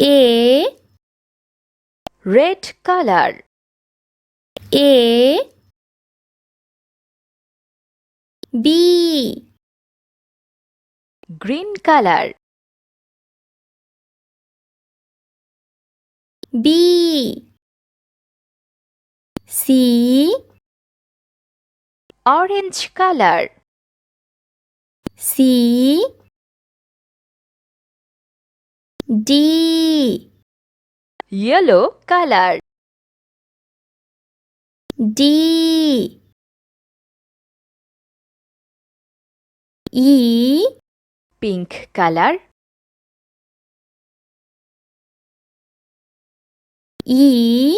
A, red color. A, B, Green color. B, C, Orange color. C, D, Yellow color. D, E, Pink color. E,